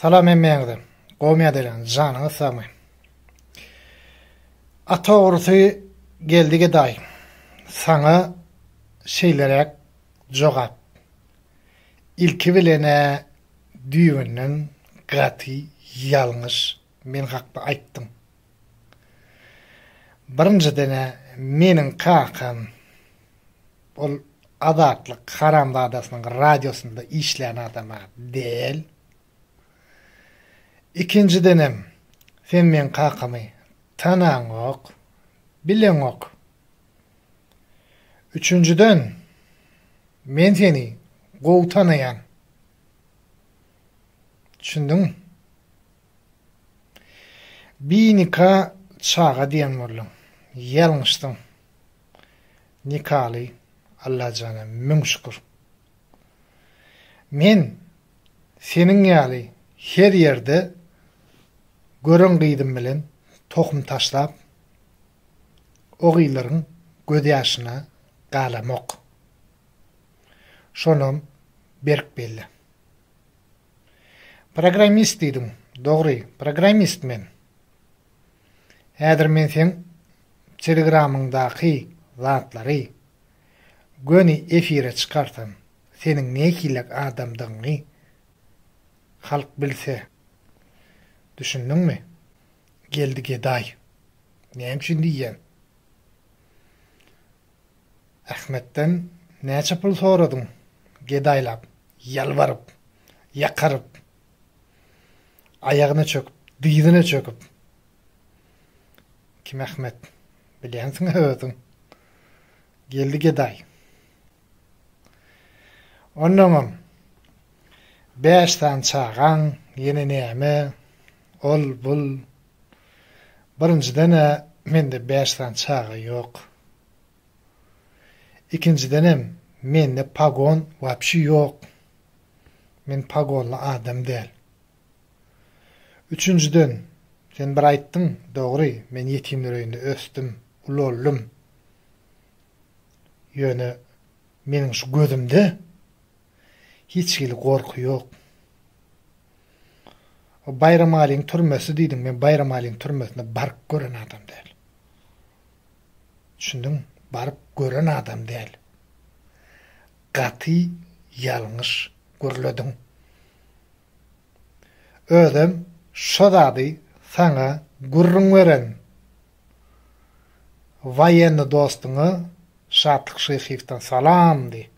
Salam emmeňizden. Gowmya delen janyňyz sagmy. Ata urusy geldige daý. Saňa şeýlerek jogap. İlki bilene düýünden gaty ýalňyş men hakda aýtdym. Birinjidene meniň kakam ol adatlyk Haram Dadasynyň radiosunda işleýän adama del. İkincidenem sen men kakamy tanaň ok, bileň ok. Üçüncüden men seni gowy tanaýan. Düşündiňmi? Nikah çağa diýen boldum. Ýalňyşdym. Nikaly Allah jana müň şükür. Men seniň ýaly her ýerde görün gydym bilen tohum taşlap o gylaryň göz ýaşyna galamok. Şonum berk belli. Programmist diýdim. Dogry, programmist men. Häzir men sen Telegramyňdaky zatlary göni efire çykartam. Seniň näkilek adamdygyny halk bilse. Düşündiňmi? Geldige daý. Näme üçin diýen? Ahmetden näçe pul soradyň? Gedaýlap, ýalbaryp, ýakaryp, aýagyna çöküp, dyýdyna çöküp. Kim Ahmet? Bilýänsiň höwüň. Geldige daý. Ondan 5 tan çağan, ýene näme? Ol bul. Birinciden mende 5 tan çağı ýok. İkincidenem mende pagon wapşy ýok. Men pagonly adam däl. Üçüncüden sen bir aýtdyň, dogry, men ýetimler öýünde ösdüm, uloldum. Ýöne meniň şu gözümde hiç gili gorky ýok. O Bayram Aliň türmesi diýdim, men Bayram Aliň türmesine baryp gören adam däl. Düşündiň, baryp gören adam däl. Gaty ýalňyş görlediň. Özüm şo zady saňa gurrun beren. Waýenli dostuňa Şatlyk Şeýhewden salam di.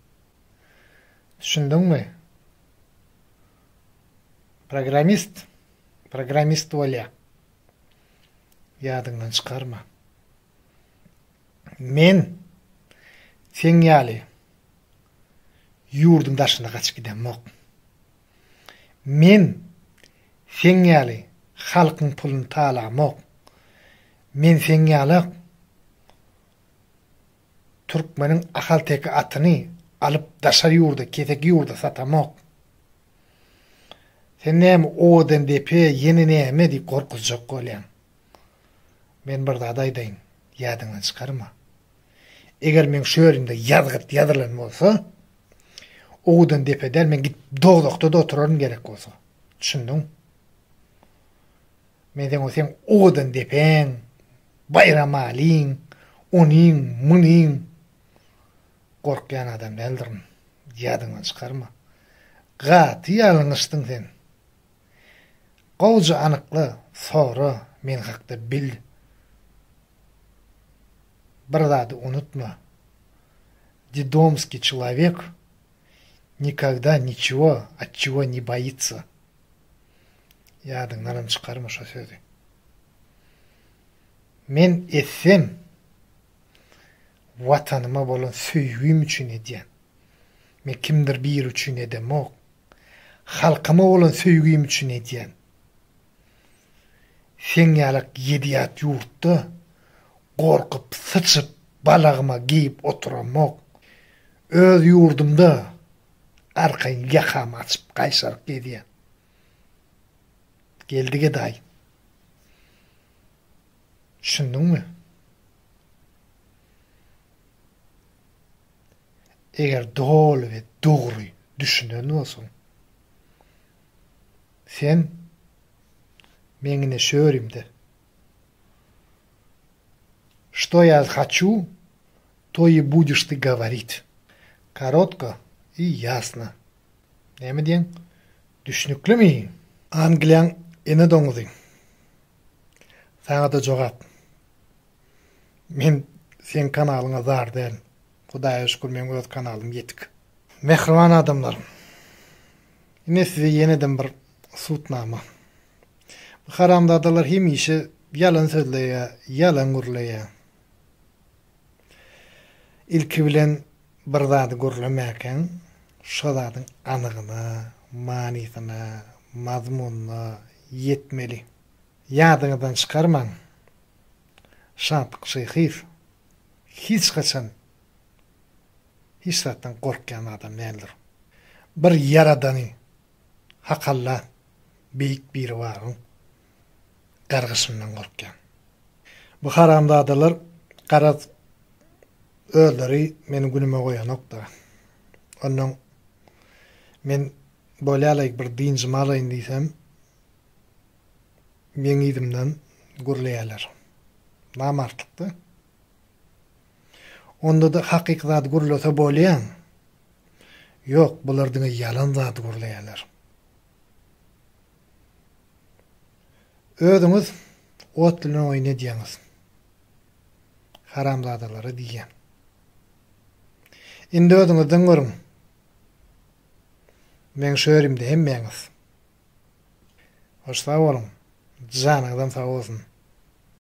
Düşündiňmi? Programmist bolýa. Ýadyňdan çykarma. Men sen ýaly ýurdum daşyna gaçyp gidemok. Men sen ýaly halkyň puluny talamok. Men sen ýaly Türkmeniň ahalteki atyny alyp daşar ýurda, ketek ýurda satamok. Sen näme odan depe ýene näme diýip gorkuzjak bolýan. Men bir zat aýdaýyn, ýadyňdan çykarma. Eger men şöýründe ýazgyt bolsa, odan depeden men git dogdokda da oturarym gerek bolsa. Düşündiň? Men sen odan depen, Bayram Aliň, onyň, munyň gorkýan adam däldirim. Ýadyňdan çykarma. Gaty ýalňyşdyň sen. Gowja anykly sora men hakda bil. Bir zady unutma. Дедомский человек никогда ничего от чего не боится. Ýadyňdan çykarma şo sözi. Men etsem watanyma bolan söýgüm üçin edýän. Men kimdir bir üçin edemok. Halkyma bolan söýgüm üçin edýän. Sen ýalyk ýediýat ýurtda gorkup, sıçyp, balagyma giyip oturamok. Öz ýurdumda arkaň ýakamy açyp gaýşaryp gedýän. Geldige daý. Düşündiňmi? Eger dogry we dogry düşünen bolsaň, Sen meňine şöğrimdi. Что я хочу, то и будешь ты говорить. Коротко и ясно. Näme diýen? Düşnüklümi? Angliýan ene doňuzy. Saňa da jogap. Men sen kanalyňa zar däl. Hudaýa şükür men öz kanalym ýetik. Mehriban adamlar. Ine size yeniden bir sutnama. Bu haramdadalar hemişe yalan sözleýär, yalan gurlaýar. İlki bilen bir zady gurlamäken, şo zadyň anygyna, manysyna, mazmununa yetmeli. Ýadyňyzdan çykarmaň. Şantlyk şeýhis. Hiç kaçan, hiç zatdan korkyan adam nädir? Bir yaradany, hakalla, beýik biri baryn, gargysyndan korkyan. Bu haramdadalar garaz öldüri meni günüme goýan nokta. Ondan men bolýalyk bir dinji malaýyn diýsem, men idimden gurlaýarlar. Namartlykdy. Onda da hakyky zat gurlasa bolýan. Ýok, bulardyň ýalan zat gurlaýarlar. Ödüňiz ot bilen oýna diýäňiz. Haramzadalara diýen. Indi ödüňizden görüň. Men şöğrimde hemmeňiz. Hoş sağ olun. Janyňyzdan sağ olsun.